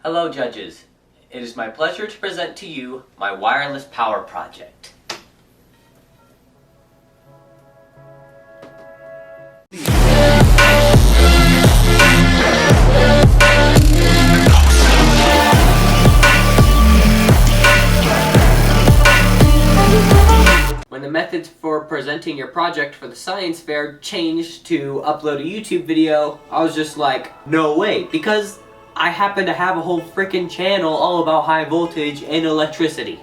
Hello judges, it is my pleasure to present to you my wireless power project. When the methods for presenting your project for the science fair changed to upload a YouTube video, I was just like, no way, because I happen to have a whole freaking channel all about high voltage and electricity.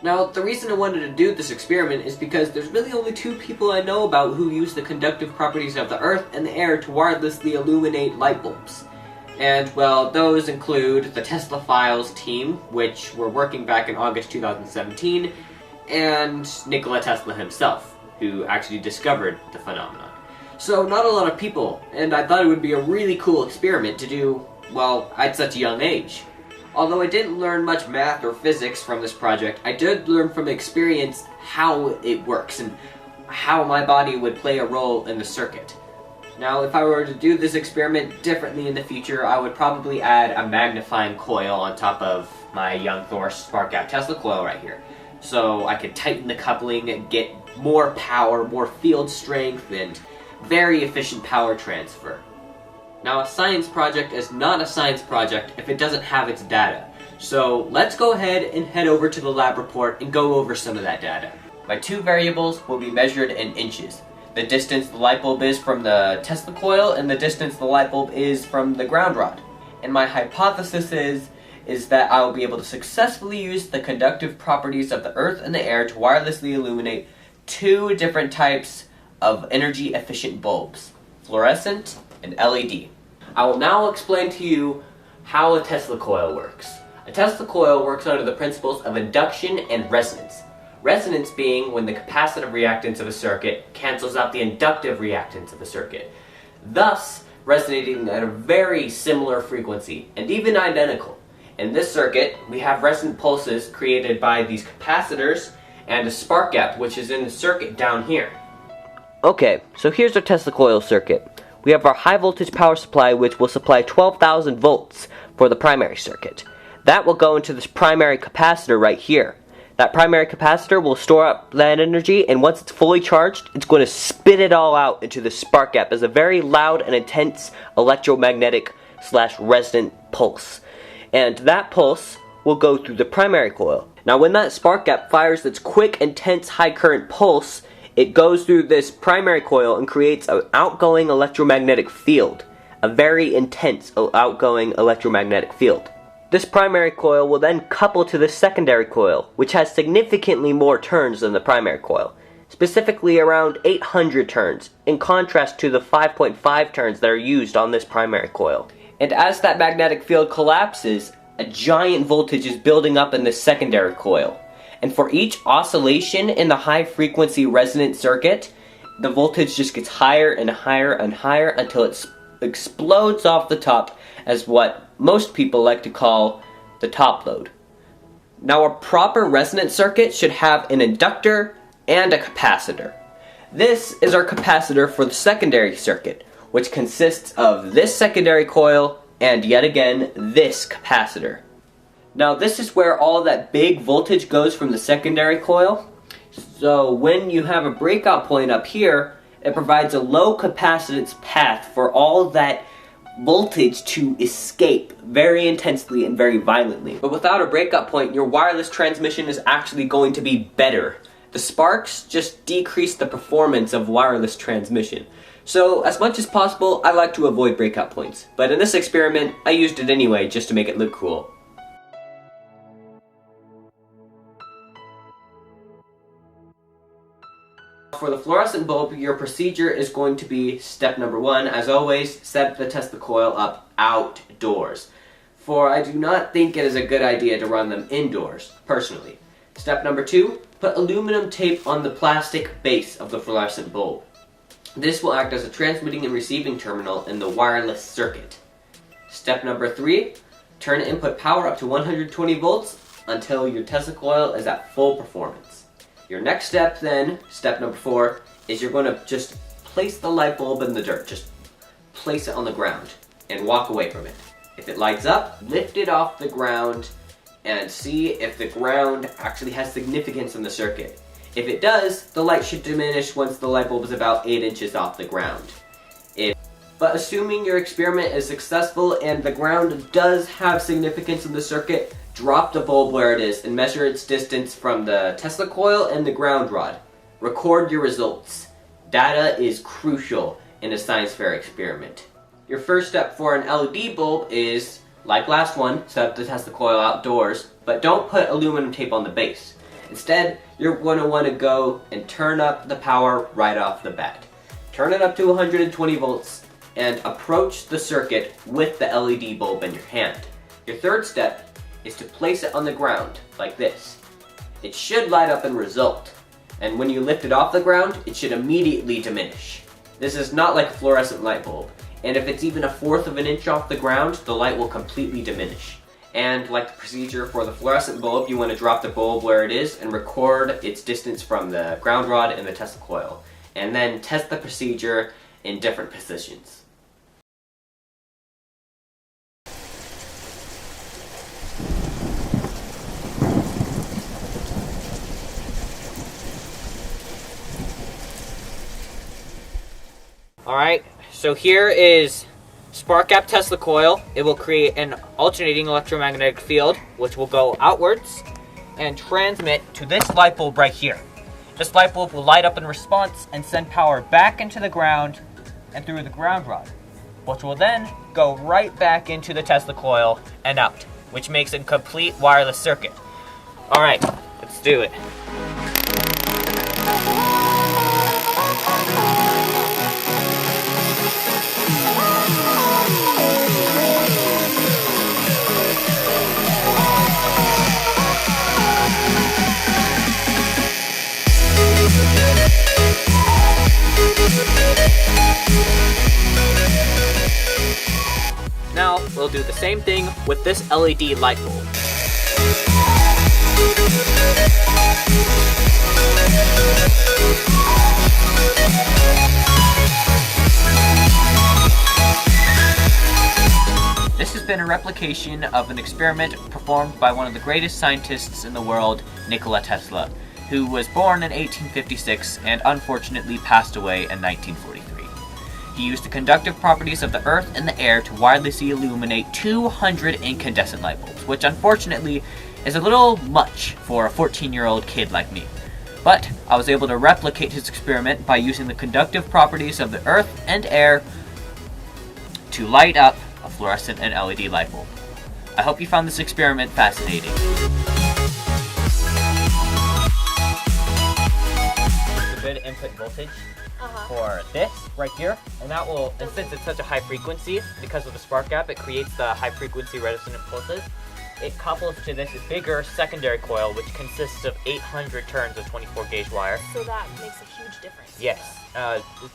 Now, the reason I wanted to do this experiment is because there's really only two people I know about who use the conductive properties of the earth and the air to wirelessly illuminate light bulbs. And, well, those include the Tesla Files team, which were working back in August 2017, and Nikola Tesla himself, who actually discovered the phenomenon. So, not a lot of people, and I thought it would be a really cool experiment to do, well, at such a young age. Although I didn't learn much math or physics from this project, I did learn from experience how it works and how my body would play a role in the circuit. Now, if I were to do this experiment differently in the future, I would probably add a magnifying coil on top of my young Thor spark gap Tesla coil right here. So I could tighten the coupling and get more power, more field strength, and very efficient power transfer. Now, a science project is not a science project if it doesn't have its data. So let's go ahead and head over to the lab report and go over some of that data. My two variables will be measured in inches. The distance the light bulb is from the Tesla coil and the distance the light bulb is from the ground rod. And my hypothesis is that I will be able to successfully use the conductive properties of the earth and the air to wirelessly illuminate two different types of energy efficient bulbs, fluorescent and LED. I will now explain to you how a Tesla coil works. A Tesla coil works under the principles of induction and resonance. Resonance being when the capacitive reactance of a circuit cancels out the inductive reactance of a circuit, thus resonating at a very similar frequency and even identical. In this circuit, we have resonant pulses created by these capacitors and a spark gap, which is in the circuit down here. Okay, so here's our Tesla coil circuit. We have our high voltage power supply, which will supply 12,000 volts for the primary circuit. That will go into this primary capacitor right here. That primary capacitor will store up that energy, and once it's fully charged, it's going to spit it all out into the spark gap as a very loud and intense electromagnetic / resonant pulse. And that pulse will go through the primary coil. Now, when that spark gap fires its quick, intense, high current pulse, it goes through this primary coil and creates an outgoing electromagnetic field. A very intense outgoing electromagnetic field. This primary coil will then couple to the secondary coil, which has significantly more turns than the primary coil. Specifically around 800 turns, in contrast to the 5.5 turns that are used on this primary coil. And as that magnetic field collapses, a giant voltage is building up in the secondary coil. And for each oscillation in the high frequency resonant circuit, the voltage just gets higher and higher and higher until it explodes off the top as what most people like to call the top load. Now, a proper resonant circuit should have an inductor and a capacitor. This is our capacitor for the secondary circuit, which consists of this secondary coil and yet again this capacitor. Now, this is where all that big voltage goes from the secondary coil. So when you have a breakout point up here, it provides a low capacitance path for all that voltage to escape very intensely and very violently. But without a breakout point, your wireless transmission is actually going to be better. The sparks just decrease the performance of wireless transmission. So, as much as possible, I like to avoid breakout points. But in this experiment, I used it anyway just to make it look cool. For the fluorescent bulb, your procedure is going to be step number 1. As always, set the Tesla coil up outdoors. For I do not think it is a good idea to run them indoors, personally. Step number 2, put aluminum tape on the plastic base of the fluorescent bulb. This will act as a transmitting and receiving terminal in the wireless circuit. Step number 3, turn input power up to 120 volts until your Tesla coil is at full performance. Your next step then, step number 4, is you're going to just place the light bulb in the dirt. Just place it on the ground and walk away from it. If it lights up, lift it off the ground and see if the ground actually has significance in the circuit. If it does, the light should diminish once the light bulb is about 8 inches off the ground. But assuming your experiment is successful and the ground does have significance in the circuit, drop the bulb where it is and measure its distance from the Tesla coil and the ground rod. Record your results. Data is crucial in a science fair experiment. Your first step for an LED bulb is, like last one, set up the Tesla coil outdoors, but don't put aluminum tape on the base. Instead, you're going to want to go and turn up the power right off the bat. Turn it up to 120 volts and approach the circuit with the LED bulb in your hand. Your third step is to place it on the ground, like this. It should light up and result, and when you lift it off the ground, it should immediately diminish. This is not like a fluorescent light bulb, and if it's even 1/4 of an inch off the ground, the light will completely diminish. And like the procedure for the fluorescent bulb, you want to drop the bulb where it is and record its distance from the ground rod and the Tesla coil, and then test the procedure in different positions. Alright, so here is spark gap Tesla coil. It will create an alternating electromagnetic field, which will go outwards and transmit to this light bulb right here. This light bulb will light up in response and send power back into the ground and through the ground rod, which will then go right back into the Tesla coil and out, which makes a complete wireless circuit. Alright, let's do it. Now, we'll do the same thing with this LED light bulb. This has been a replication of an experiment performed by one of the greatest scientists in the world, Nikola Tesla, who was born in 1856 and unfortunately passed away in 1943. He used the conductive properties of the earth and the air to wirelessly illuminate 200 incandescent light bulbs, which unfortunately is a little much for a 14-year-old kid like me. But I was able to replicate his experiment by using the conductive properties of the earth and air to light up a fluorescent and LED light bulb. I hope you found this experiment fascinating. A good input voltage for this right here, and that will, and since it's such a high frequency, because of the spark gap, it creates the high frequency resonant pulses. It couples to this bigger secondary coil, which consists of 800 turns of 24 gauge wire. So that makes a huge difference. Yes,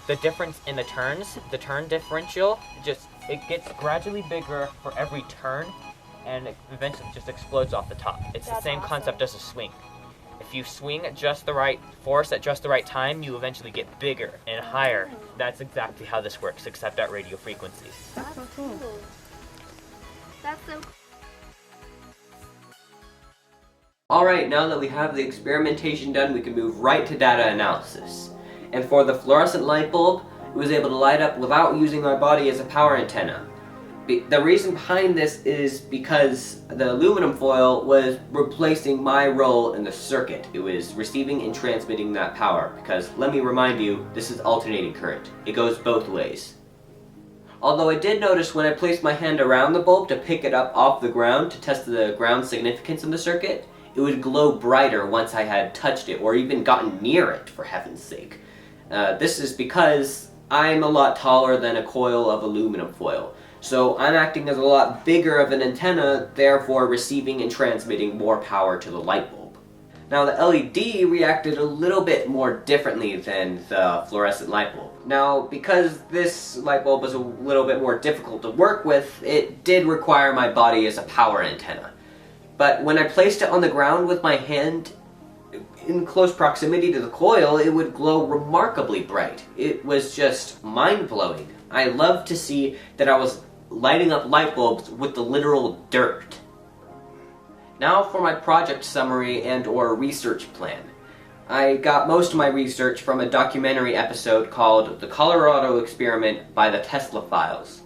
the difference in the turns, the turn differential, it gets gradually bigger for every turn, and it eventually just explodes off the top. It's the same concept as a swing. If you swing at just the right force at just the right time, you eventually get bigger and higher. That's exactly how this works, except at radio frequencies. That's so cool. That's so cool. Alright, now that we have the experimentation done, we can move right to data analysis. And for the fluorescent light bulb, it was able to light up without using my body as a power antenna. The reason behind this is because the aluminum foil was replacing my role in the circuit. It was receiving and transmitting that power, because let me remind you, this is alternating current. It goes both ways. Although I did notice when I placed my hand around the bulb to pick it up off the ground to test the ground significance in the circuit, it would glow brighter once I had touched it or even gotten near it, for heaven's sake. This is because I'm a lot taller than a coil of aluminum foil. So I'm acting as a lot bigger of an antenna, therefore receiving and transmitting more power to the light bulb. Now the LED reacted a little bit more differently than the fluorescent light bulb. Now because this light bulb was a little bit more difficult to work with, it did require my body as a power antenna. But when I placed it on the ground with my hand in close proximity to the coil, it would glow remarkably bright. It was just mind-blowing. I loved to see that I was lighting up light bulbs with the literal dirt. Now for my project summary and or research plan. I got most of my research from a documentary episode called The Colorado Experiment by the Tesla Files.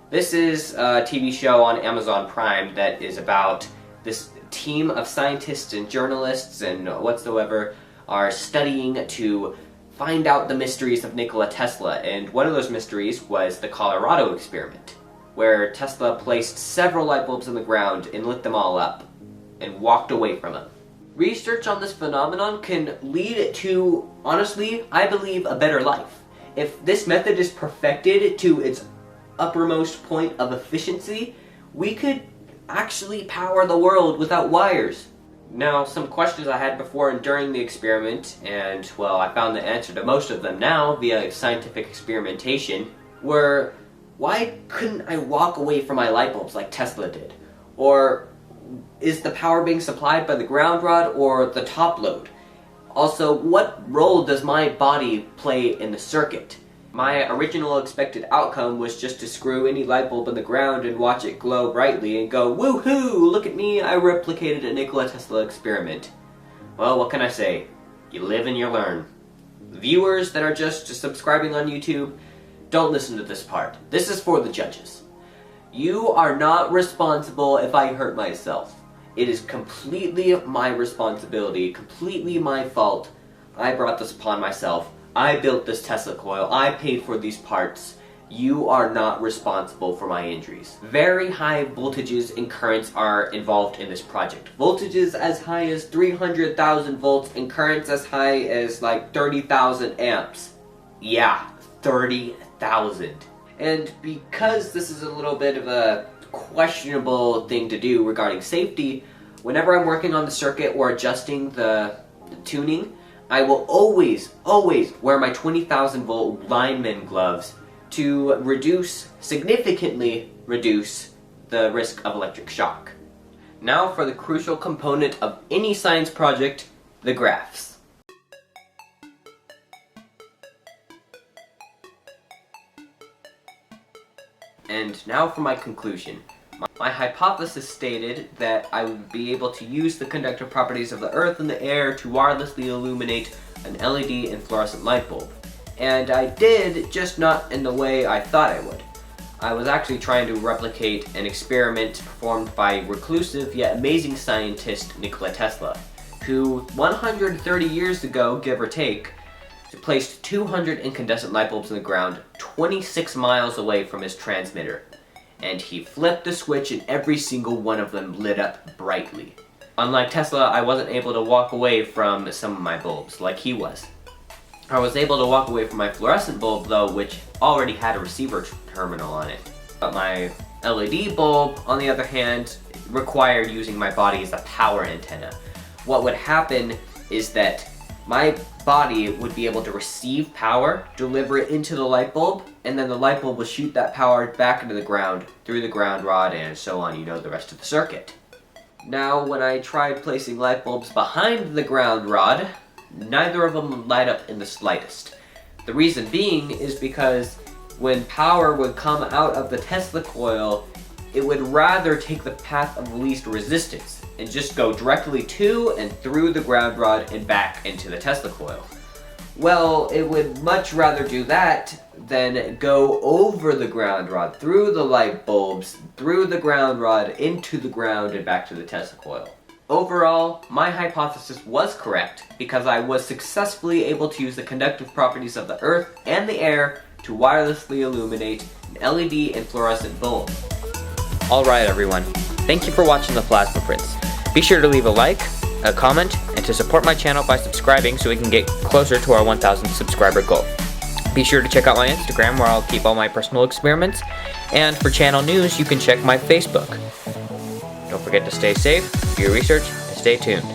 This is a TV show on Amazon Prime that is about this team of scientists and journalists and whatsoever are studying to find out the mysteries of Nikola Tesla, and one of those mysteries was the Colorado Experiment, where Tesla placed several light bulbs in the ground and lit them all up, and walked away from them. Research on this phenomenon can lead to, honestly, I believe, a better life. If this method is perfected to its uppermost point of efficiency, we could actually power the world without wires. Now, some questions I had before and during the experiment, and, well, I found the answer to most of them now via scientific experimentation, were, why couldn't I walk away from my light bulbs like Tesla did? Or, is the power being supplied by the ground rod or the top load? Also, what role does my body play in the circuit? My original expected outcome was just to screw any light bulb in the ground and watch it glow brightly and go, woohoo, look at me, I replicated a Nikola Tesla experiment. Well, what can I say? You live and you learn. Viewers that are just subscribing on YouTube, don't listen to this part. This is for the judges. You are not responsible if I hurt myself. It is completely my responsibility, completely my fault. I brought this upon myself. I built this Tesla coil. I paid for these parts. You are not responsible for my injuries. Very high voltages and currents are involved in this project. Voltages as high as 300,000 volts and currents as high as like 30,000 amps. Yeah, 30,000. And because this is a little bit of a questionable thing to do regarding safety, whenever I'm working on the circuit or adjusting the tuning, I will always wear my 20,000 volt lineman gloves to significantly reduce the risk of electric shock. Now for the crucial component of any science project, the graphs. And now for my conclusion. My hypothesis stated that I would be able to use the conductive properties of the earth and the air to wirelessly illuminate an LED and fluorescent light bulb. And I did, just not in the way I thought I would. I was actually trying to replicate an experiment performed by reclusive yet amazing scientist Nikola Tesla, who 130 years ago, give or take, placed 200 incandescent light bulbs in the ground 26 miles away from his transmitter. And he flipped the switch and every single one of them lit up brightly. Unlike Tesla, I wasn't able to walk away from some of my bulbs like he was. I was able to walk away from my fluorescent bulb though, which already had a receiver terminal on it. But my LED bulb, on the other hand, required using my body as a power antenna. What would happen is that my body would be able to receive power, deliver it into the light bulb, and then the light bulb will shoot that power back into the ground, through the ground rod, and so on, you know the rest of the circuit. Now, when I tried placing light bulbs behind the ground rod, neither of them would light up in the slightest. The reason being is because when power would come out of the Tesla coil, it would rather take the path of least resistance and just go directly to and through the ground rod and back into the Tesla coil. Well, it would much rather do that than go over the ground rod, through the light bulbs, through the ground rod, into the ground, and back to the Tesla coil. Overall, my hypothesis was correct because I was successfully able to use the conductive properties of the earth and the air to wirelessly illuminate an LED and fluorescent bulb. Alright everyone, thank you for watching the Plasma Prince. Be sure to leave a like, a comment, and to support my channel by subscribing so we can get closer to our 1,000 subscriber goal. Be sure to check out my Instagram where I'll keep all my personal experiments, and for channel news you can check my Facebook. Don't forget to stay safe, do your research, and stay tuned.